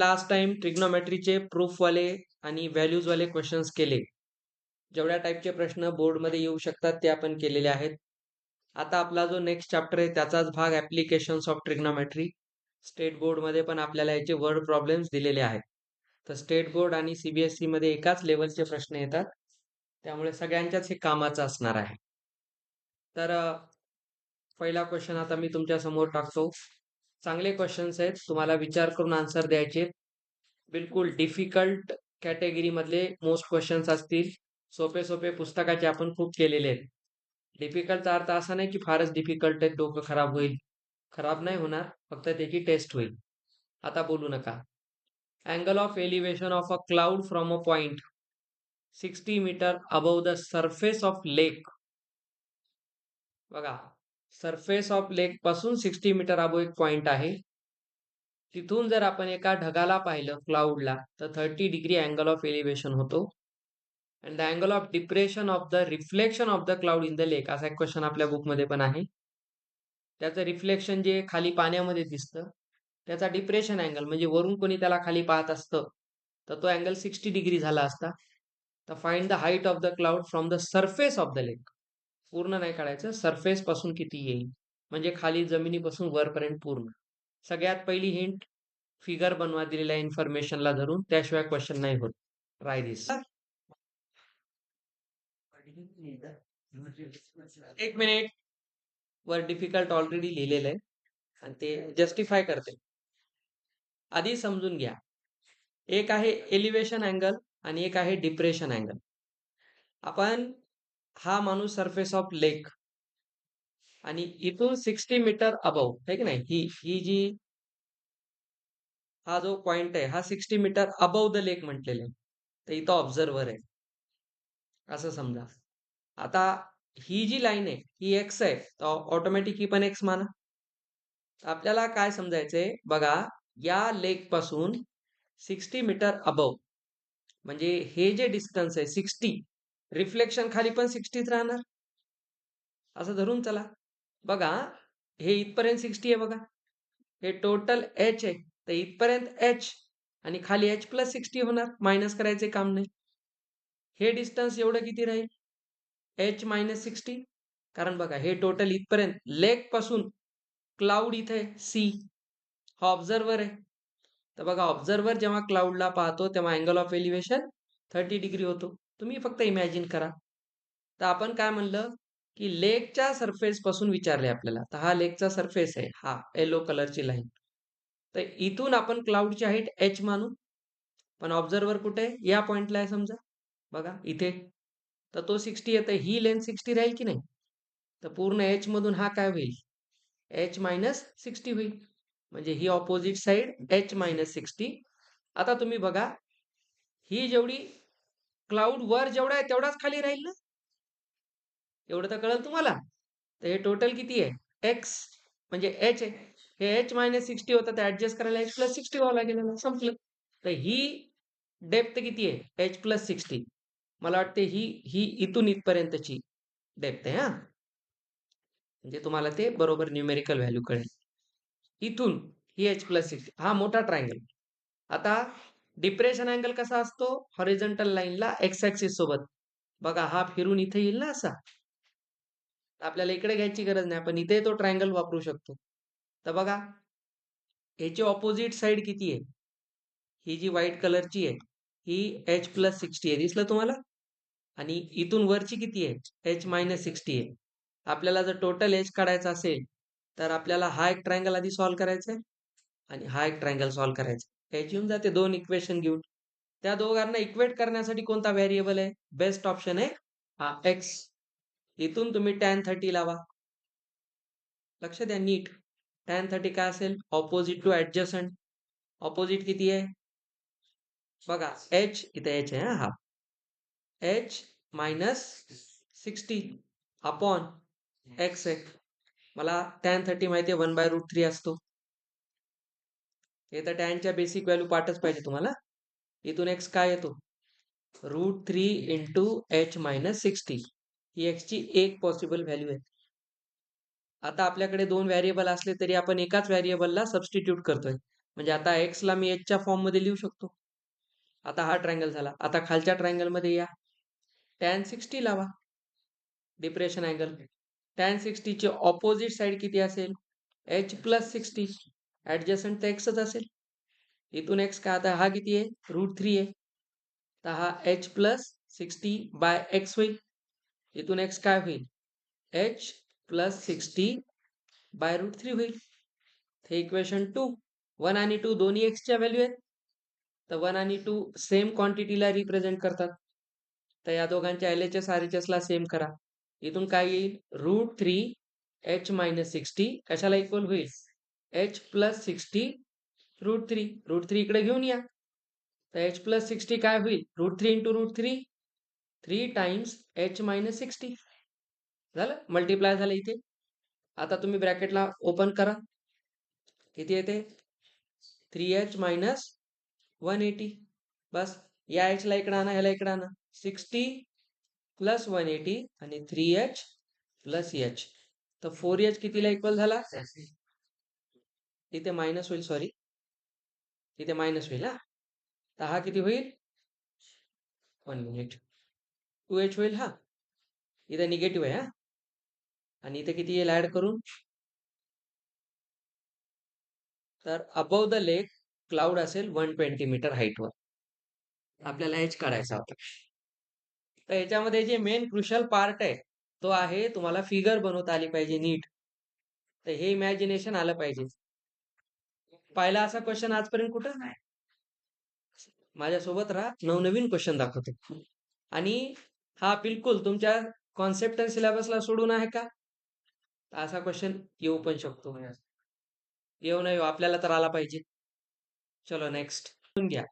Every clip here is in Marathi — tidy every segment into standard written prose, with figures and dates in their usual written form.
लास्ट टाइम ट्रिग्नोमेट्रीचे प्रूफवाले आणि व्हॅल्यूजवाले क्वेश्चन्स केले. जेवढ्या टाईपचे प्रश्न बोर्डमध्ये येऊ शकतात ते आपण केलेले आहेत. आता आपला जो नेक्स्ट चॅप्टर आहे त्याचाच भाग ॲप्लिकेशन्स ऑफ ट्रिग्नोमेट्री. स्टेट बोर्डमध्ये पण आपल्याला याचे वर्ड प्रॉब्लेम्स दिलेले आहेत. तर स्टेट बोर्ड आणि CBSE मध्ये एकाच लेवलचे प्रश्न येतात. त्यामुळे सगळ्यांच्याच हे कामाचं असणार आहे. तर पहिला क्वेश्चन आता मी तुमच्या समोर टाकतो. चांगले क्वेश्चन्स आहेत, तुम्हाला विचार करून आन्सर द्यायचे. बिलकुल डिफिकल्ट कॅटेगरी मधले मोस्ट क्वेश्चन्स असतील. सोपे सोपे पुस्तकाचे आपण खूप केलेले आहेत. डिफिकल्टचा अर्थ असा नाही की फारच डिफिकल्ट आहे, डोकं खराब होईल. खराब नाही होणार, फक्त त्याची टेस्ट होईल. आता बोलू नका. Angle of elevation of a cloud from a point 60 metres above the surface of lake. बघा, सरफेस ऑफ लेक पासून 60 मीटर अबव एक पॉइंट आहे. तिथून जर आपण एका ढगाला पाहिलं, क्लाउडला, तर 30 डिग्री अँगल ऑफ एलिव्हेशन होतो. And the angle of depression of the reflection of the cloud in the lake, असा एक क्वेश्चन आपल्या बुकमध्ये पण आहे. त्याचं रिफ्लेक्शन जे खाली पाण्यामध्ये दिसतं, त्याचा डिप्रेशन अँगल म्हणजे वरून कोणी त्याला खाली पाहत असतं, तर तो अँगल 60 डिग्री झाला असता. तर find the height of the cloud from the surface of the lake. पूर्ण नाही काढायचं, सरफेस पासून किती येईल, म्हणजे खाली जमिनीपासून वरपर्यंत पूर्ण. सगळ्यात पहिली हिंट, फिगर बनवा दिलेल्या इन्फॉर्मेशनला धरून, त्याशिवाय क्वेश्चन नाही होत. ट्राय दिस. एक मिनिट. वर डिफिकल्ट ऑलरेडी लिहिलेलं आहे आणि ते जस्टिफाय करते. आधी समजून घ्या, एक आहे एलिव्हेशन अँगल आणि एक आहे डिप्रेशन अँगल. आपण हा माणूस सरफेस ऑफ लेक आणि इथून 60 मीटर अबव आहे की नाही, ही जी हा जो पॉइंट आहे हा 60 मीटर अबव द लेक म्हटलेला आहे. तर इथं ऑब्झर्वर आहे असं समजा. आता ही जी लाईन आहे ही एक्स आहे, तर ऑटोमॅटिक ही पण एक्स माना. आपल्याला काय समजायचंय बघा, या लेक पासून 60 मीटर अबव म्हणजे हे जे डिस्टन्स आहे 60, रिफ्लेक्शन खाली पण 60च राहणार असं धरून चला. बघा, हे इथपर्यंत 60 आहे बघा, हे टोटल एच आहे, तर इथपर्यंत एच आणि खाली एच प्लस 60 होणार, मायनस करायचे काम नाही. हे डिस्टन्स एवढं किती राहील, एच मायनस 60. कारण बघा, हे टोटल इथपर्यंत लेक पासून क्लाउड इथे सी, हा ऑब्झर्वर आहे. तर बघा, ऑब्झर्वर जेव्हा क्लाउडला पाहतो तेव्हा अँगल ऑफ एलिव्हेशन 30 डिग्री होतो. तुम्ही फक्त इमॅजिन करा. तर आपण काय म्हणलं की लेकच्या सरफेस पासून विचारले आपल्याला, तर हा लेकचा सरफेस आहे, हा येलो कलरची लाईन. तर इथून आपण क्लाउडची हाईट एच मानू, पण ऑब्झर्वर कुठे आहे, या पॉइंटला आहे समजा. बघा इथे, तर तो 60 येतं, ही लेंथ 60 राहील की नाही. तर पूर्ण एच मधून हा काय होईल, एच मायनस 60 होईल, म्हणजे ही ऑपोजिट साइड एच मायनस 60. आता तुम्ही बघा, ही जेवढी क्लाउड वर जेवढा आहे तेवढाच खाली राहील ना, एवढं तर कळलं तुम्हाला. तर हे टोटल किती आहे, एक्स म्हणजे एच आहे. हे एच मायनस 60 होतं, तर ऍडजस्ट करायला एच प्लस 60 व्हावं लागेल ना, संपलं. तर ही डेप्थ किती आहे, एच प्लस 60. मला वाटते ही ही इथून इथपर्यंतची डेप्थ आहे. हा, म्हणजे तुम्हाला ते बरोबर न्यूमेरिकल व्हॅल्यू कळेल. इथून ही एच प्लस 60, हा मोठा ट्रायंगल. आता डिप्रेशन अँगल कसा असतो, हॉरिझॉन्टल लाईनला एक्स ऍक्सिस सोबत. बघा, हा फिरून इथे येईल ना असा, आपल्याला इकडे घ्यायची गरज नाही, आपण इथे तो ट्रायंगल वापरू शकतो. तर बघा, याची ऑपोजिट साइड किती आहे, ही जी व्हाईट कलरची आहे ही एच प्लस 60 आहे, दिसलं तुम्हाला. आणि इथून वरची किती आहे, एच मायनस 60 आहे. आपल्याला जर टोटल एच काढायचा असेल तर आपल्याला हा एक ट्रायंगल आधी सॉल्व्ह करायचा आहे आणि हा एक ट्रायंगल सॉल्व्ह करायचा. एच येऊन जाते दोन इक्वेशन घेऊन. त्या दोघांना इक्वेट करण्यासाठी कोणता व्हेरिएबल आहे, बेस्ट ऑप्शन आहे हा एक्स. इथून तुम्ही tan 30 लावा. लक्ष द्या नीट, tan 30 काय असेल, ऑपोजिट टू ऍडजसंट. ऑपोजिट किती आहे बघा, एच, इथे एच आहे हा, एच मायनस 60 अपॉन एक्स आहे. मला tan 30 माहिती आहे, 1/√3 असतो. हे तर टॅनच्या बेसिक व्हॅल्यू पाठच पाहिजे तुम्हाला. इथून एक्स काय येतो, √3 इंटू एच मायनस 60. ही एक्सची एक पॉसिबल व्हॅल्यू आहे. आता आपल्याकडे दोन व्हेरिएबल असले तरी आपण एकाच व्हेरिएबलला सबस्टिट्यूट करतोय. म्हणजे आता x ला मी च्या फॉर्म मध्ये लिहू शकतो. आता हा ट्रायंगल झाला. आता खालच्या ट्रायंगल मध्ये या, tan 60 लावा, डिप्रेशन अँगल. tan 60 ची ऑपोजिट साइड किती असेल? h plus 60. ऍडजस्टंट तर एक्सच असेल. इथून एक्स काय, आता हा किती आहे? √3 आहे. तर हा h प्लस 60 बाय एक्स होईल. इथून एक्स काय होईल? h प्लस 60 बाय √3 होईल. हे इक्वेशन 2. 1 आणि 2 दोन्ही एक्सच्या व्हॅल्यू आहेत. तर 1 आणि 2 सेम क्वांटिटीला रिप्रेझेंट करतात. तर या दोघांच्या LHS RHS ला सेम करा. इथून काय येईल? √3 h मायनस 60 कशाला इक्वल होईल? h plus 60 √3. √3 इकडे घेऊन या. तर h प्लस 60 काय होईल? √3 इंटू √3, 3 टाइम्स h मायनस 60. झालं, मल्टिप्लाय झालं इथे. आता तुम्ही ब्रॅकेटला ओपन करा. किती येते? 3h minus 180. बस, या h ला इकडे आणा, ह्याला इकडे आणा. 60 प्लस 180 आणि 3h प्लस h. तर 4h कितीला इक्वल झाला? इथे मायनस होईल, सॉरी, इथे मायनस होईल. हा, तर हा किती होईल? 1 मिनिट, 2h होईल. हा, इथे निगेटिव्ह आहे. हा, आणि इथे किती येईल ऍड करून? तर अबव द लेक क्लाउड असेल 120 मीटर हाईटवर. आपल्याला एच काढायचा होता. तर याच्यामध्ये जे मेन क्रुशियल पार्ट आहे तो आहे, तुम्हाला फिगर बनवता आली पाहिजे नीट. तर हे इमॅजिनेशन आलं पाहिजे. पहिला असा क्वेश्चन आजपर्यंत कुठंच नाही. माझ्यासोबत राहा, नवनवीन क्वेश्चन दाखवतो. आणि हा बिलकुल तुमच्या कॉन्सेप्ट आणि सिलेबसला सोडून आहे का? असा क्वेश्चन येऊ पण शकतो. येऊ नाही, आपल्याला तर आला पाहिजे. चलो नेक्स्ट घ्या.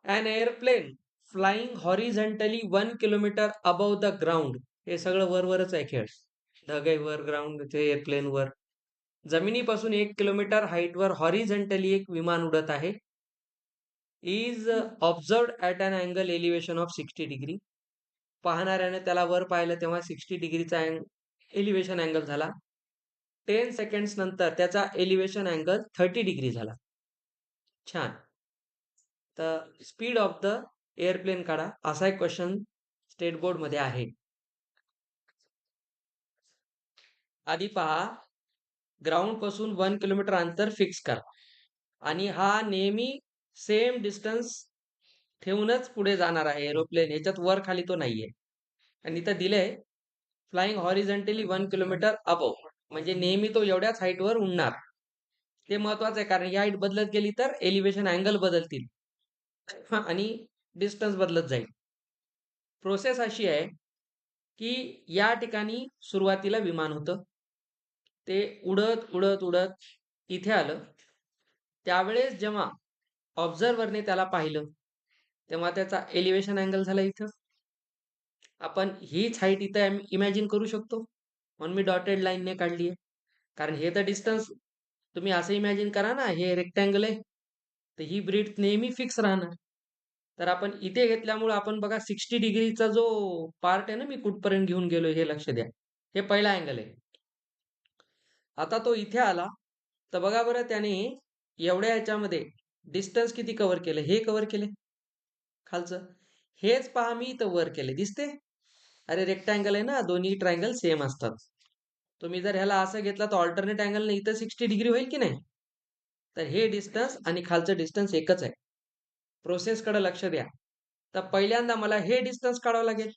An airplane flying horizontally 1 kilometer above the ground. हे सगळं वरवरच आहे खेळ. ढग वर, ग्राउंड ते एअरप्लेन वर. जमिनीपासून 1 किलोमीटर हाईटवर हॉरिझॉन्टली एक विमान उडत आहे. Is observed at an angle elevation of 60 degree. पाहणाऱ्याने त्याला वर पाहिलं तेव्हा 60 डिग्रीचा एलिव्हेशन अँगल झाला. 10 सेकंड्स नंतर त्याचा एलिव्हेशन अँगल 30 डिग्री झाला. छान. तर स्पीड ऑफ द एअरप्लेन काढा, असा एक क्वेश्चन स्टेट बोर्ड मध्ये आहे. आधी पहा, ग्राउंड पासून 1 किलोमीटर अंतर फिक्स करा आणि हा नेहमी सेम डिस्टन्स ठेवूनच पुढे जाणार आहे एरोप्लेन. याच्यात वर खाली तो नाहीये. आणि इथं दिलंय फ्लाइंग हॉरिझॉन्टली 1 किलोमीटर अबव, म्हणजे नेहमी तो एवढ्याच हाईटवर उडणार. ते महत्वाचं आहे, कारण ही हाईट बदलत गेली तर एलिव्हेशन अँगल बदलतील आणि डिस्टन्स बदलत जाईल. प्रोसेस अशी आहे की या ठिकाणी सुरुवातीला विमान होतं. ते उडत उडत उडत इथे आलं. त्यावेळेस जेव्हा ऑब्झर्व्हरने त्याला पाहिलं तेव्हा त्याचा एलिव्हेशन अँगल झाला इथं. आपण हीच हाईट इथं इमॅजिन करू शकतो, म्हणून मी डॉटेड लाईनने काढली आहे. कारण हे तर डिस्टन्स तुम्ही असं इमॅजिन करा ना, हे रेक्टँगल आहे, तर ही ब्रीथ नेहमी फिक्स राहणार. तर आपण इथे घेतल्यामुळे आपण बघा 60 डिग्रीचा जो पार्ट आहे ना, मी कुठपर्यंत घेऊन गेलो हे लक्ष द्या. हे पहिला अँगल आहे. आता तो इथे आला तर बघा बरं, त्याने एवढ्या ह्याच्यामध्ये डिस्टन्स किती कव्हर केलं? हे कव्हर केले खालचं. हेच पहा, मी इथं वर केले, दिसते? अरे रेक्टँगल आहे ना, दोन्ही ट्रायंगल सेम असतात. तुम्ही जर ह्याला असं घेतला तर ऑल्टरनेट अँगल ने इथं 60 डिग्री होईल की नाही? तर हे डिस्टन्स आणि खालचं डिस्टन्स एकच आहे. प्रोसेसकडे लक्ष द्या. तर पहिल्यांदा मला हे डिस्टन्स काढावं लागेल.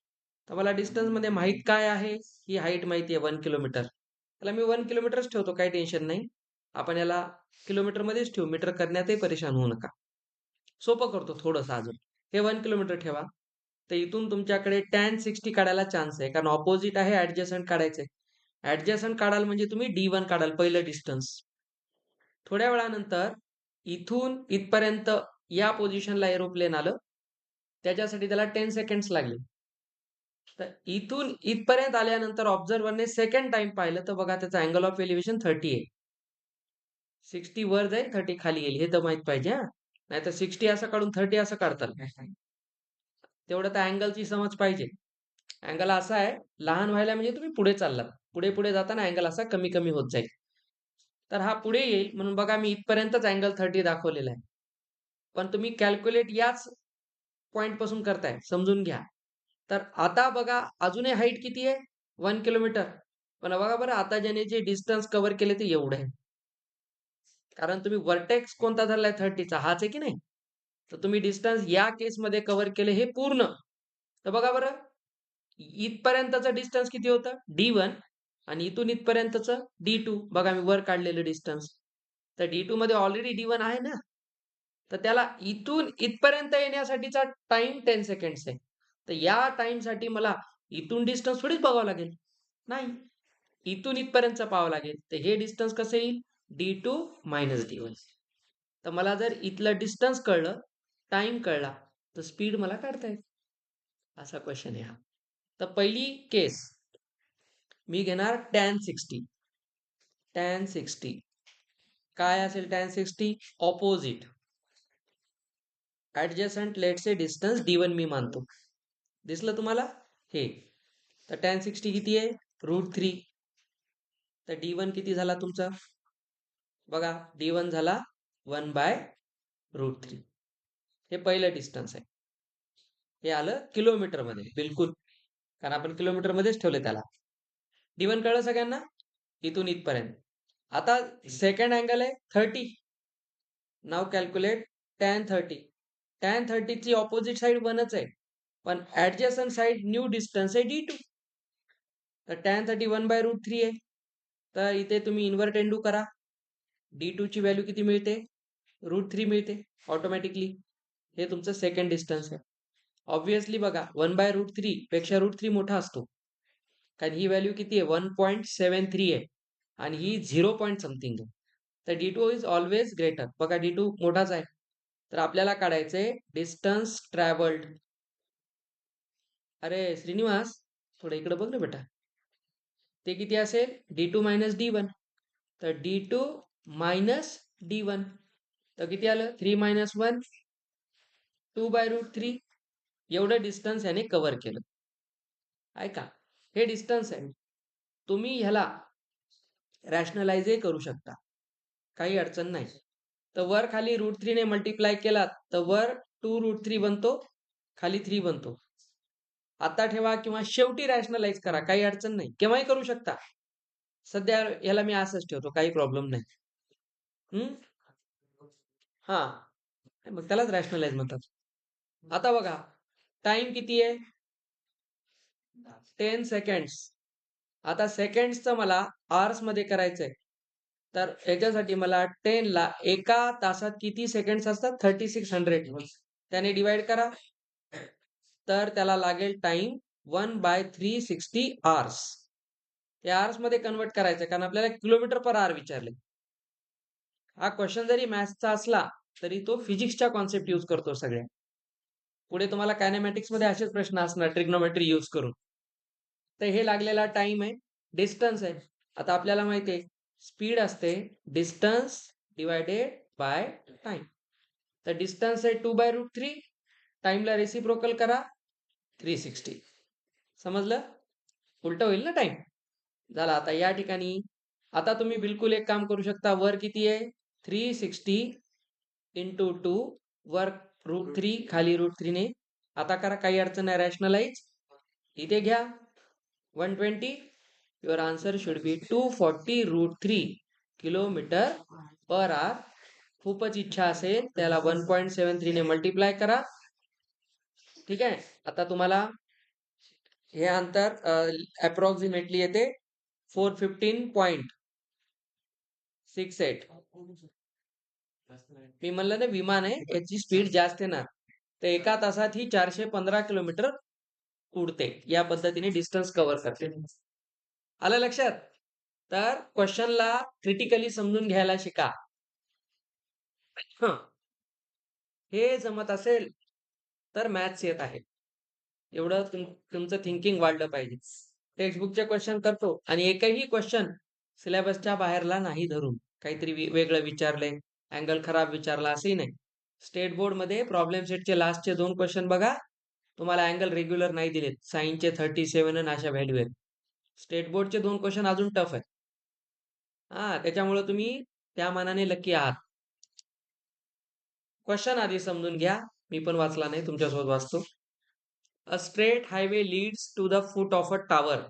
तर मला डिस्टन्स मध्ये माहित काय आहे? ही हाईट माहिती आहे 1 किलोमीटर. त्याला मी 1 किलोमीटरच ठेवतो, काही टेन्शन नाही. आपण याला किलोमीटर मध्येच ठेवू, मीटर करण्यातही परेशान होऊ नका. सोपं करतो थोडंसं अजून. हे 1 किलोमीटर ठेवा. तर इथून तुमच्याकडे tan 60 काढायला चान्स आहे, कारण ऑपोजिट आहे, ऍडजस्टंट काढायचंय. ऍडजस्टंट काढाल म्हणजे तुम्ही D1 काढाल, पहिलं डिस्टन्स. थोड्या वेळानंतर इथून इथपर्यंत या पोझिशनला एरोप्लेन आलं, त्याच्यासाठी त्याला 10 सेकंड्स लागले. तर इथून इथपर्यंत आल्यानंतर ऑब्झर्व्हरने सेकंड टाइम पाहिलं तर बघा त्याचा अँगल ऑफ एलिव्हेशन 30 आहे. 60 वर जाईल, 30 खाली येईल, हे तर माहित पाहिजे. हा, नाही तर 60 असं काढून 30 असं काढतात. तेवढं तर अँगलची समज पाहिजे. अँगल असा आहे, लहान व्हायला म्हणजे तुम्ही पुढे चाललात, पुढे पुढे जाताना अँगल असा कमी कमी होत जाईल. तर हा पुढे येईल म्हणून बघा मी इथपर्यंतच अँगल 30 दाखवलेला आहे. पण तुम्ही कॅल्क्युलेट याच पॉइंट पासून करताय, समजून घ्या. तर आता बघा अजूनही हाईट किती आहे? 1 किलोमीटर. पण बघा बरं आता ज्याने जे डिस्टन्स कव्हर केले ते एवढं आहे. कारण तुम्ही व्हर्टेक्स कोणता धरलाय 30चा हाच आहे की नाही? तर तुम्ही डिस्टन्स या केसमध्ये कव्हर केले हे पूर्ण. तर बघा बरं इथपर्यंतचं डिस्टन्स किती होतं? D1 आणि इथून इथपर्यंतचं D2. बघा मी वर काढलेलं डिस्टन्स. तर D2 मध्ये ऑलरेडी D1 आहे ना? तर त्याला इथून इथपर्यंत येण्यासाठीचा टाइम 10 सेकंड्स आहे. तर या टाइमसाठी मला इथून डिस्टन्स थोडीच बघावं लागेल. नाही. इथून इथपर्यंतचं पाहावं लागेल. तर हे डिस्टन्स कसं येईल? D2 minus D1. तर मला जर इथलं डिस्टन्स कळलं, टाइम कळला, तर स्पीड मला काढता येईल. असा क्वेश्चन आहे हा. तर पहिली केस मी घेणार tan 60. tan 60 काय असेल tan 60? ऑपोजिट. ऍडजस्टंट लेटचे डिस्टन्स D1 मी मानतो. दिसलं तुम्हाला? हे. तर tan 60 किती आहे? √3. तर D1 किती झाला तुमचा? बघा D1 झाला 1/√3. हे पहिलं डिस्टन्स आहे. हे आलं किलोमीटरमध्ये बिलकुल. कारण आपण किलोमीटरमध्येच ठेवले त्याला. D1 कळलं सगळ्यांना? इथून इथपर्यंत. आता सेकंड अँगल आहे 30. नाव कॅल्क्युलेट tan 30. tan 30 ची ऑपोजिट साइड 1च आहे. पण ऍडजस्टंट साइड न्यू डिस्टन्स आहे D2. तर tan 30 1/√3 आहे. तर इथे तुम्ही इन्व्हर्ट एंडू करा. D2 ची व्हॅल्यू किती मिळते? √3 मिळते ऑटोमॅटिकली. हे तुमचं सेकंड डिस्टन्स आहे. ऑब्व्हियसली बघा 1/√3 पेक्षा √3 मोठा असतो. कारण ही व्हॅल्यू किती आहे? 1.73 आहे. आणि ही 0 पॉइंट समथिंग आहे. तर D2 इज ऑलवेज ग्रेटर. बघा D2 मोठाच आहे. तर आपल्याला काढायचंय डिस्टन्स ट्रॅव्हल्ड. अरे श्रीनिवास थोडं इकडे बघ ना बेटा. ते किती असेल? D2 minus D1. तर D2 मायनस D1. तर किती आलं? 3 मायनस 1 2/√3. एवढं डिस्टन्स याने कव्हर केलं. ऐका हे डिस्टन्स आहे. तुम्ही ह्याला रॅशनलाइजही करू शकता. काही अडचण नाही. तर वर खाली √3 ने मल्टिप्लाय केलात तर वर 2√3 बनतो, खाली 3 बनतो. आता ठेवा किंवा शेवटी रॅशनलाइज करा, काही अडचण नाही. केव्हाही करू शकता. सध्या याला मी असंच ठेवतो, काही प्रॉब्लेम नाही. हा मग त्यालाच रॅशनलाइज म्हणतात. आता बघा टाइम किती आहे? 10 सेकंड्स. आता सेकंड्सचं मला आवर्स मध्ये करायचंय. तर याच्यासाठी मला 10 ला एका तासात किती सेकंड्स असतात? 3600. त्याने डिवाइड करा. तर त्याला लागेल टाइम 1/360 आवर्स. ते आवर्स मध्ये कन्वर्ट करायचं कारण आपल्याला किलोमीटर पर आवर विचारले. हा क्वेश्चन जरी मॅथ्सचा असला तरी तो फिजिक्सच्या कॉन्सेप्ट यूज करतो सगळ्या. पुढे तुम्हाला कायनेमॅटिक्स मध्ये असेच प्रश्न असणार ट्रिग्नोमेट्री यूज करून. तर हे लागलेला टाइम आहे, डिस्टन्स आहे. आता आपल्याला माहिती आहे स्पीड असते डिस्टन्स डिवायडेड बाय टाइम. तर डिस्टन्स आहे 2/√3. टाइमला रेसिप्रोकल करा 360. समजलं? उलट होईल ना टाइम. झाला आता या ठिकाणी. आता तुम्ही बिलकुल एक काम करू शकता. वर किती आहे? 360 इंटू 2 वर √3 खाली √3 ने. आता करा काही अडचण नाही. रॅशनलाइज इथे घ्या 120. Your answer should be 240√3 kilometre per hour. खूपच इच्छा असेल त्याला 1.73 ने मल्टिप्लाय करा. ठीक आहे. आता तुम्हाला हे अंतर अप्रॉक्सिमेटली येते 415.68. मी म्हणलं ना विमान आहे याची स्पीड जास्त आहे ना. तर एका तासात ही 415 किलोमीटर उडते. या पद्धतीने डिस्टन्स कव्हर करते. आलं लक्षात? तर क्वेश्चनला क्रिटिकली समजून घ्यायला शिका. हे जमत असेल तर मॅथ्स येत आहे. एवढं तुमचं थिंकिंग वाढलं पाहिजे. टेक्स्टबुकचे क्वेश्चन करतो आणि एकही क्वेश्चन सिलेबसच्या बाहेरला नाही धरून काहीतरी वेगळं विचारलंय, अँगल खराब विचारला असंही नाही. स्टेट बोर्ड मध्ये प्रॉब्लेम सेटचे लास्टचे 2 क्वेश्चन बघा. तुम्हाला अँगल रेग्युलर नाही दिलेत. साइनचे 37 आणि अशा व्हॅल्यू आहेत. स्टेट बोर्डचे 2 क्वेश्चन अजून टफ आहेत. त्याच्यामुळे तुम्ही त्या मानाने लकी आहात. क्वेश्चन आधी समजून घ्या. मी पण वाचला नाही, तुमच्यासोबत वाचतो. A straight highway leads to the foot of a tower.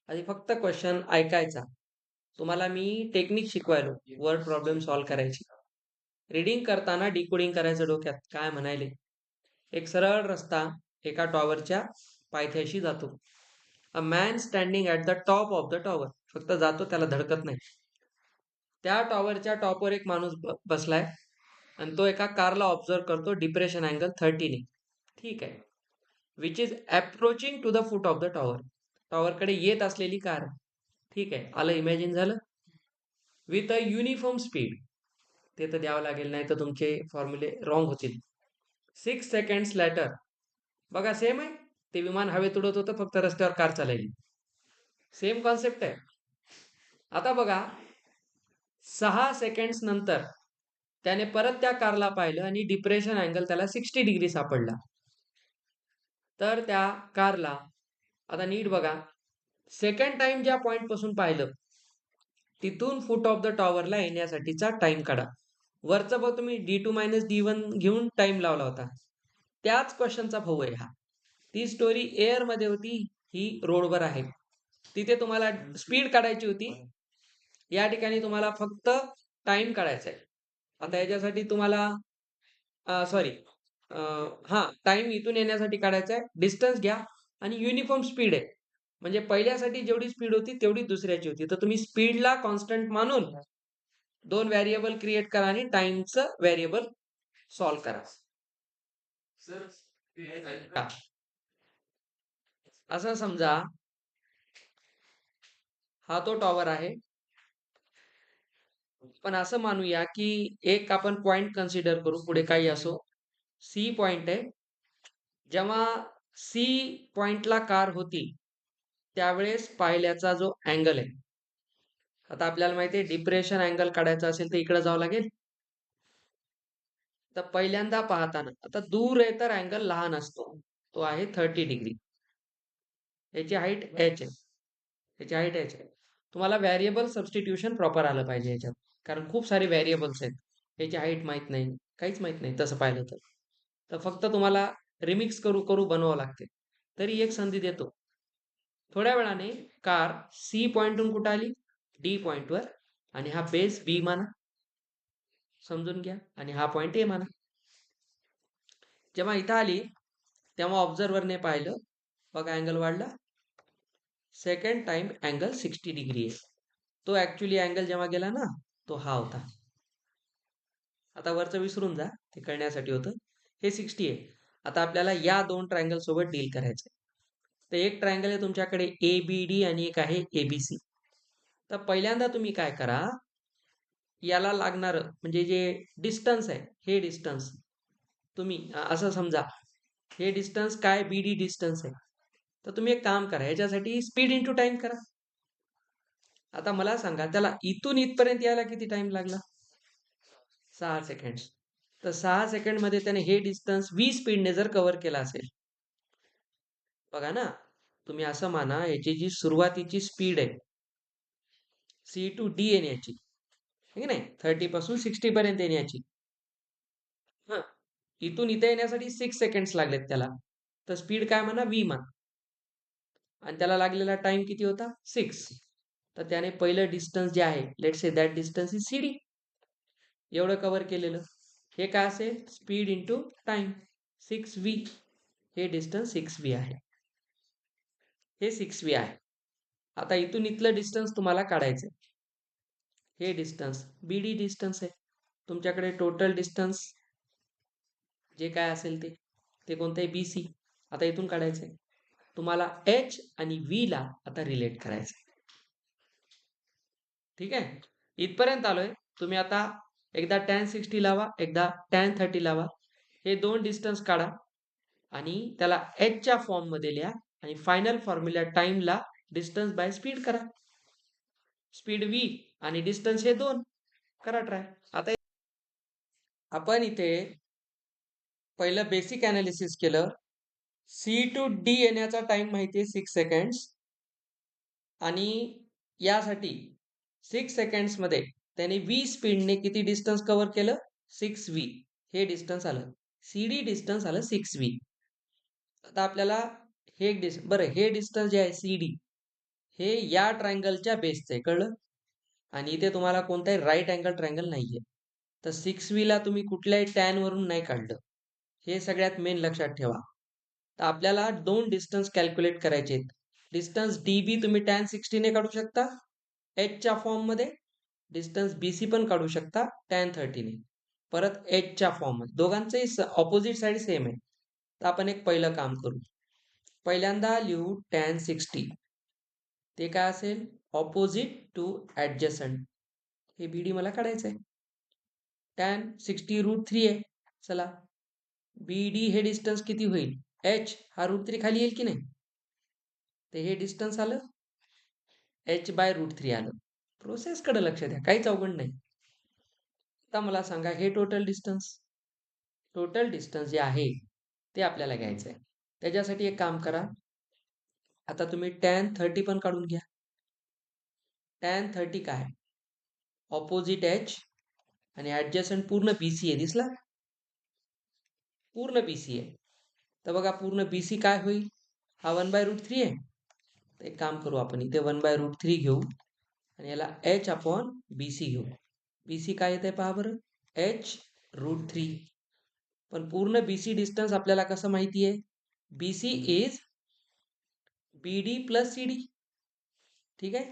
आधी फक्त क्वेश्चन ऐकायचा. तुम्हाला मी टेक्निक शिकवायलो वर्ड प्रॉब्लेम सॉल्व्ह करायची. रीडिंग करताना डिकोडिंग करायचं डोक्यात, काय म्हणायले. एक सरळ रस्ता एका टॉवरच्या पायथ्याशी जातो. A man standing at the top of the tower. फक्त जातो, त्याला धडकत नाही. त्या टॉवरच्या टॉपवर एक माणूस बसलाय आणि तो एका कारला ऑब्झर्व करतो डिप्रेशन अँगल 30 ने. ठीक आहे. Which is approaching to the foot of the tower. टॉवरकडे येत असलेली कार. ठीक आहे, आलं, इमॅजिन झालं. With a uniform speed. ते तर द्यावं लागेल, नाही तर तुमचे फॉर्म्युले रॉंग होतील. 6 सेकंड्स लॅटर. बघा सेम आहे. ते विमान हवेत उडत होतं, फक्त रस्त्यावर कार चालवली. सेम कॉन्सेप्ट आहे. आता बघा 6 सेकंड्स नंतर त्याने परत त्या कारला पाहिलं आणि डिप्रेशन अँगल त्याला 60 डिग्री सापडला. तर त्या कारला आता नीट बघा, सेकंड टाइम ज्या पॉइंट पासून पाहिलं तिथून फुट ऑफ द टॉवरला येण्यासाठीचा टाइम काढा. वरचं बघ तुम्ही D2 - D1 घेऊन टाइम लावला होता. त्याच क्वेश्चनचा भाऊ आहे हा. ती स्टोरी एअर मध्ये होती, ही रोडवर आहे. तिथे तुम्हाला स्पीड काढायची होती, या ठिकाणी तुम्हाला फक्त टाइम काढायचा आहे. आता याच्यासाठी तुम्हाला सॉरी टाइम इथून येण्यासाठी काढायचा आहे. डिस्टन्स घ्या आणि युनिफॉर्म स्पीड आहे. म्हणजे पहिल्यासाठी जेवढी स्पीड होती तेवढी दुसऱ्याची होती. तर तुम्ही स्पीडला कॉन्स्टंट मानून 2 व्हेरिएबल क्रिएट करा आणि टाइमचं व्हेरिएबल सॉल्व्ह करा. असं समजा हा तो टॉवर आहे. पण असं मानूया की एक आपण पॉइंट कन्सिडर करू, पुढे काही असो. सी पॉइंट आहे. जेव्हा सी पॉइंटला कार होती त्यावेळेस पाहिल्याचा जो अँगल आहे. आता आपल्याला माहिती आहे डिप्रेशन अँगल काढायचा असेल तर इकडे जावं लागेल. तर पहिल्यांदा पाहताना आता दूर आहे तर अँगल लहान असतो, तो आहे 30 डिग्री. याची हाईट h आहे. याची हाईट h आहे. तुम्हाला व्हेरिएबल सबस्टिट्यूशन प्रॉपर आलं पाहिजे याच्यात, कारण खूप सारे व्हेरिएबल्स आहेत. याची हाईट माहित नाही, काहीच माहित नाही तसं पाहिलं तर फक्त तुम्हाला रिमिक्स करू करू बनवावं लागते. तरी एक संधी देतो. थोड्या वेळाने कार सी पॉइंटहून कुठं आली, डी पॉइंटवर, आणि हा बेस बी माना, समजून घ्या, आणि हा पॉइंट ए माना. जेव्हा इथं आली तेव्हा ऑब्झर्वरने पाहिलं, बघा अँगल वाढला. सेकंड टाइम अँगल 60 डिग्री आहे. तो ऍक्च्युली अँगल जेव्हा गेला ना, तो हा होता. आता वरचं विसरून जा, ते कळण्यासाठी होतं. हे 60 आहे. आता आपल्याला या दोन ट्रायंगल सोबत डील करायचं आहे. तर एक ट्रायंगल आहे तुमच्याकडे ABD आणि एक आहे ABC. तर पहिल्यांदा तुम्ही काय करा, याला लागणार म्हणजे जे डिस्टन्स आहे, हे डिस्टन्स तुम्ही असं समजा, हे डिस्टन्स काय BD डिस्टन्स आहे. तर तुम्ही एक काम करा, याच्यासाठी स्पीड इंटू टाइम करा. आता मला सांगा, त्याला इथून इथपर्यंत यायला किती टाइम लागला? 6 सेकंड. तर 6 सेकंड मध्ये त्याने हे डिस्टन्स v स्पीडने जर कव्हर केला असेल, बघा ना, तुम्ही असं माना याची जी सुरुवातीची स्पीड आहे C टू D येण्याची, ठीक नाही, 30 पासून 60 पर्यंत येण्याची. हा, इथून इथे येण्यासाठी 6 सेकंड्स लागलेत त्याला. तर स्पीड काय म्हणा, v म्हणा, आणि त्याला लागलेला टाइम किती होता, 6. तर त्याने पहिलं डिस्टन्स जे आहे, let's say that distance is CD, एवढं कव्हर केलेलं. हे काय असेल, स्पीड इंटू टाइम, 6v. हे डिस्टन्स 6v आहे. हे 6v आहे. आता इथून इथलं डिस्टन्स तुम्हाला काढायचं आहे. हे डिस्टन्स BD डिस्टन्स आहे. तुमच्याकडे टोटल डिस्टन्स जे काय असेल ते कोणतं आहे, BC. आता इथून काढायचं आहे. तुम्हाला h आणि v ला आता रिलेट करायचं आहे. ठीक आहे, इथपर्यंत आलोय. तुम्ही आता एकदा tan 60 लावा, एकदा tan 30 लावा. हे दोन डिस्टन्स काढा आणि त्याला h च्या फॉर्म मध्ये लिहा आणि फायनल फॉर्म्युला टाइमला डिस्टन्स बाय स्पीड करा. स्पीड v आणि डिस्टन्स हे 2 करा ट्राय. आता आपण इथे पहिलं बेसिक अनालिसिस केलं. C टू D येण्याचा टाइम माहिती आहे 6 सेकंड्स, आणि यासाठी 6 सेकंड्स मध्ये त्याने v स्पीडने किती डिस्टन्स कव्हर केलं? 6v. हे डिस्टन्स आलं. CD डिस्टन्स आलं 6v. आता आपल्याला हे बरं, हे डिस्टन्स जे आहे CD, हे या ट्रायंगलच्या बेसचं आहे, कळलं? आणि इथे तुम्हाला कोणताही राईट अँगल ट्रायंगल नाहीये. तर 6v ला तुम्ही कुठल्याही टॅन वरून नाही काढलं. हे सगळ्यात मेन लक्षात ठेवा. तर आपल्याला दोन डिस्टन्स कॅल्क्युलेट करायचे आहेत. डिस्टन्स DB तुम्ही टॅन 60 ने काढू शकता एचच्या फॉर्म मध्ये. डिस्टन्स BC पण काढू शकता टॅन 30 ने. परत एचच्या फॉर्म मध्ये. दोघांचेही ऑपोजिट साइड सेम आहे. तर आपण एक पहिलं काम करू. पहिल्यांदा लिहू टॅन 60. ते काय असेल? Opposite to adjacent. हे BD मला काढायचं आहे. टॅन 60√3 आहे. चला, BD हे डिस्टन्स किती होईल? H हा √3 खाली येईल की नाही? तर हे डिस्टन्स आलं, H/√3 आलं. प्रोसेसकडे लक्ष द्या, काहीच अवघड नाही. आता मला सांगा, हे टोटल डिस्टन्स जे आहे ते आपल्याला घ्यायचं आहे. त्याच्यासाठी एक काम करा. आता तुम्ही टॅन 30 पण काढून घ्या. टॅन 30 काय? ऑपोजिट H आणि ऍडजसंट पूर्ण BC आहे. दिसला? पूर्ण BC आहे. तर बघा, पूर्ण BC काय होईल? हा 1/√3 आहे. तर एक काम करू, आपण इथे 1/√3 घेऊ आणि याला H/BC घेऊ. BC काय येते पहा बरं? H√3. पण पूर्ण BC डिस्टन्स आपल्याला कसं माहिती आहे? BC is BD plus CD. ठीक आहे?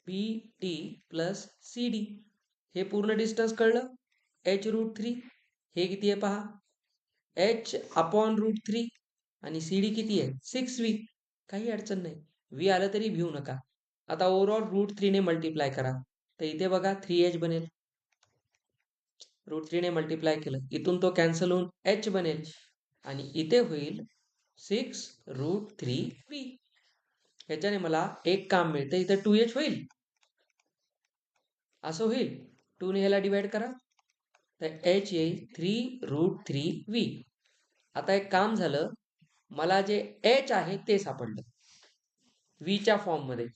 BD plus CD. हे पूर्ण डिस्टन्स कळलं? H√3. हे किती आहे पहा? H/√3. आणि CD किती आहे? 6v. काही अडचण नाही. v आलं तरी भिऊ नका. आता ओव्हरऑल √3 ने मल्टिप्लाय करा. तर इथे बघा 3h बनेल. √3 ने मल्टिप्लाय केलं, इथून तो कॅन्सल होऊन h बनेल आणि इथे होईल 6√3v. ह्याच्याने मला एक काम मिळतं, इथे 2h होईल, असं होईल. 2 ने ह्याला डिवाइड करा तर h येईल 3√3v. आता एक काम झालं, मला जे h आहे ते सापडलं v च्या फॉर्म मध्ये.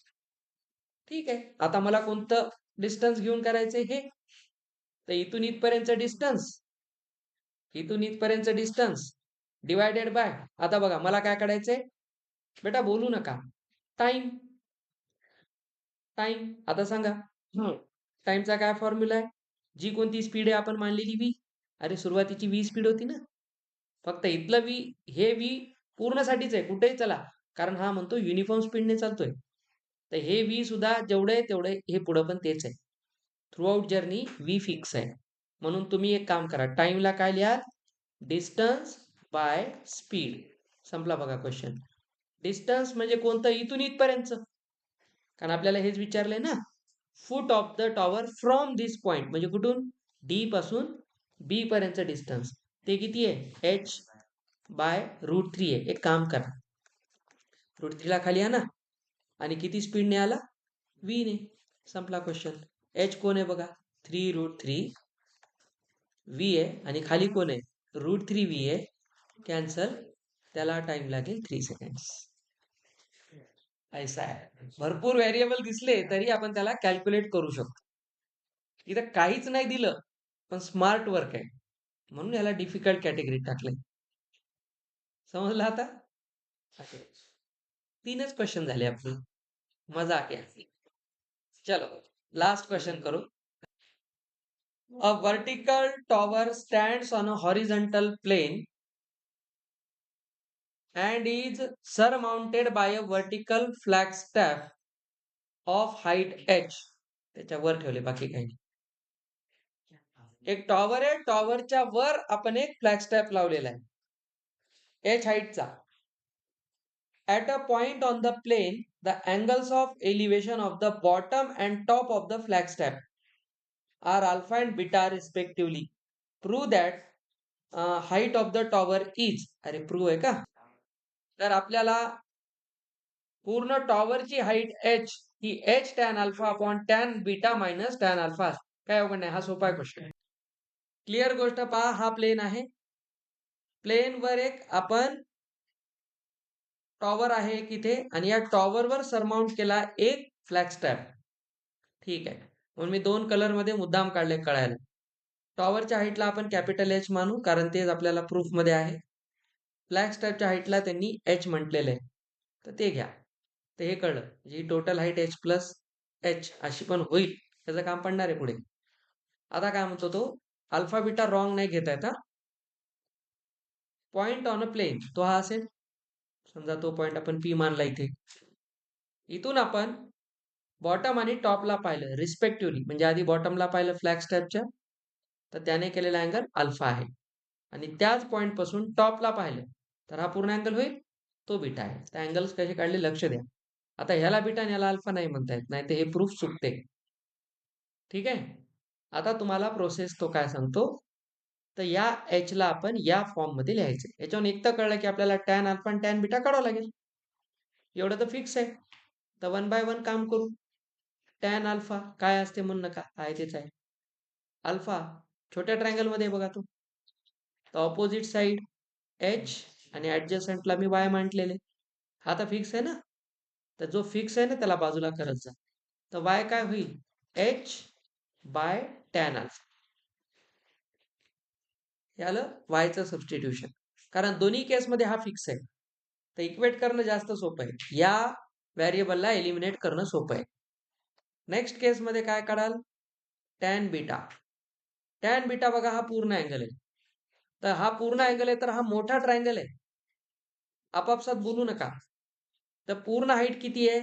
ठीक आहे, आता मला कोणतं डिस्टन्स घेऊन करायचंय हे? तर इथून इथपर्यंत डिस्टन्स डिवायडेड बाय, आता बघा मला काय काढायचंय बेटा, बोलू नका. टाइम. आता सांगा, टाइमचा काय फॉर्म्युला आहे? जी कोणती स्पीड आहे आपण मानलेली v. अरे सुरुवातीची v स्पीड होती ना. फक्त इथलं v, हे v पूर्णसाठीच आहे, कुठेही चला, कारण हा म्हणतो युनिफॉर्म स्पीडने चालतोय. तर हे v सुद्धा जेवढे तेवढे हे पुढं पण तेच आहे. Through out journey v fix आहे. म्हणून तुम्ही एक काम करा, टाइमला काय लिहाल? Distance by speed. संपला बघा क्वेश्चन. डिस्टन्स म्हणजे कोणतं? इथून इथपर्यंत, कारण आपल्याला हेच विचारलंय ना. फूट of the tower from this point, म्हणजे कुठून? D पासून B पर्यंत डिस्टन्स. ते किती आहे? H/√3 आहे. एक काम करा, √3 ला खाली आणा आणि किती स्पीडने आला? v ने. संपला क्वेश्चन. H कोण आहे बघा? 3√3 v आहे आणि खाली कोण आहे? √3v आहे. कॅन्सल, त्याला टाइम लागेल 3 सेकंड्स. ऐसा आहे. भरपूर व्हेरिएबल दिसले तरी आपण त्याला कॅल्क्युलेट करू शकतो. इथं काहीच नाही दिलं पण स्मार्ट वर्क आहे, म्हणून याला डिफिकल्ट कॅटेगरी टाकले. समजलं आता? 3च क्वेश्चन झाले आपले. मजा आ गया. चलो लास्ट क्वेश्चन करो. A vertical tower stands on a horizontal plane and is surmounted by a vertical flagstaff of height h. त्याच्यावर ठेवले, बाकी काही नाही. एक टॉवर आहे, टॉवरच्या वर आपण एक फ्लॅगस्टॅफ लावलेला आहे h हाईटचा. At a point on the plane, the angles of elevation of the bottom and top of the flagstaff are alpha and beta respectively. Prove that height of the tower is. अरे प्रूव्ह आहे का? तर आपल्याला पूर्ण टॉवरची हाईट h ही h tan alpha upon tan beta minus tan alpha. काय अवघड नाही, हा सोपा क्वेश्चन. क्लिअर गोष्ट पहा, हा प्लेन आहे. प्लेन वर एक आपण टॉवर आहे एक इथे आणि या टॉवरवर सरमाउंट केला एक फ्लॅगस्टॅफ. ठीक आहे. म्हणून मी 2 कलरमध्ये मुद्दाम काढले कळायला. टॉवरच्या हाईटला आपण कॅपिटल एच मानू कारण तेच आपल्याला प्रूफमध्ये आहे. फ्लॅग स्टॅबच्या हाईटला त्यांनी एच म्हटलेलं आहे. तर ते घ्या. तर हे कळलं. जी total height H plus H अशी पण होईल. त्याचं काम पडणार आहे पुढे. आता काय म्हणतो तो? अल्फा बीटा रॉंग नाही घेता येत. पॉइंट ऑन अ प्लेन तो हा असेल. समजा तो पॉइंट आपण पी मानला इथे. इथून आपण बॉटम आणि टॉपला पाहिलं रिस्पेक्टिव्हली, म्हणजे आधी बॉटमला पाहिलं फ्लॅग स्टॅबच्या, तर त्याने केलेला अँगल अल्फा आहे. आणि त्याच पॉइंट पासून टॉपला पाहिलं तर हा पूर्ण अँगल होईल, तो बीटा आहे. तर अँगल्स कसे काढले लक्ष द्या. आता ह्याला बीटा आणि ह्याला अल्फा नाही म्हणता येत, नाही तर हे प्रूफ चुकते. ठीक आहे. आता तुम्हाला प्रोसेस तो काय सांगतो, तर या एच ला आपण या फॉर्म मध्ये लिहायचं. याच्यावर एक तर कळलं की आपल्याला टॅन अल्फा आणि टॅन बीटा काढावं लागेल. एवढं तर फिक्स आहे. तर 1 बाय 1 काम करू. टॅन अल्फा काय असते म्हणून नका, आहे तेच आहे. अल्फा छोट्या ट्रायंगल मध्ये बघा तो. तर ऑपोजिट साइड एच आणि ऍडजस्टंटला मी वाय म्हटलेले. हा तर फिक्स आहे ना. तर जो फिक्स आहे ना त्याला बाजूला करत जा. तर वाय काय होईल? H by tan alpha. हे आलं वायचं सबस्टिट्यूशन. कारण दोन्ही केसमध्ये हा फिक्स आहे. तर इक्वेट करणं जास्त सोपं आहे. या व्हेरिएबलला एलिमिनेट करणं सोपं आहे. नेक्स्ट केसमध्ये काय काढाल? Tan beta. टॅन बीटा बघा हा पूर्ण अँगल आहे. तर हा पूर्ण अँगल आहे, तर हा मोठा ट्रायंगल आहे. आपापसात बोलू नका. तर पूर्ण हाईट किती आहे?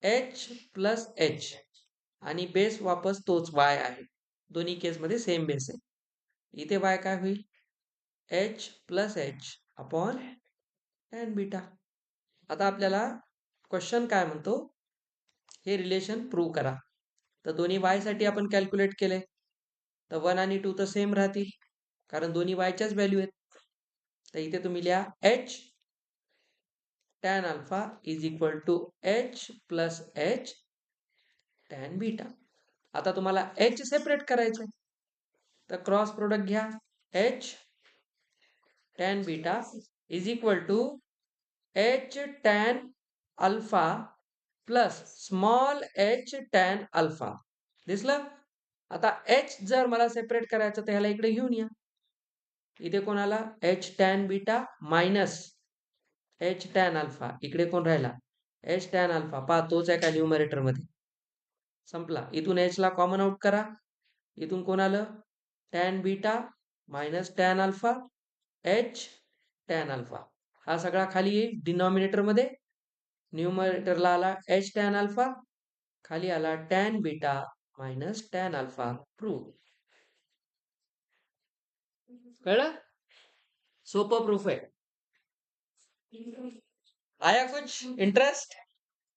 एच प्लस एच आणि बेस वापस तोच वाय आहे. दोन्ही केसमध्ये सेम बेस आहे. इथे वाय काय होईल? H plus H upon tan beta. आता आपल्याला क्वेश्चन काय म्हणतो? हे रिलेशन प्रूव्ह करा. तर दोन्ही वाय साठी आपण कॅल्क्युलेट केले. तर 1 आणि 2 तर सेम राहतील कारण दोन्ही वायच्याच व्हॅल्यू आहेत. तर इथे तुम्ही लिहा H tan alpha is equal to H plus H tan beta. आता तुम्हाला एच सेपरेट करायचं आहे. तर क्रॉस प्रोडक्ट घ्या. H tan beta is equal to H tan alpha plus small H tan alpha. दिसलं? आता एच जर मला सेपरेट करायचं तर ह्याला इकडे घेऊन या. इथे कोणाला? H tan beta minus H tan alpha. इकडे कोण राहिला? H tan alpha. पहा तोच आहे का न्यूमरेटर मध्ये. संपला. इथून एच ला कॉमन आउट करा. इथून कोण आलं? Tan beta minus tan alpha H tan alpha. हा सगळा खाली येईल डिनॉमिनेटर मध्ये. न्यूमरेटरला आला एच टॅन अल्फा, खाली आला tan beta minus tan alpha. Proof. कळलं? सोपं प्रूफ आहे. आया कुछ इंटरेस्ट?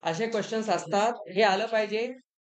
असे क्वेश्चन्स असतात, हे आलं पाहिजे.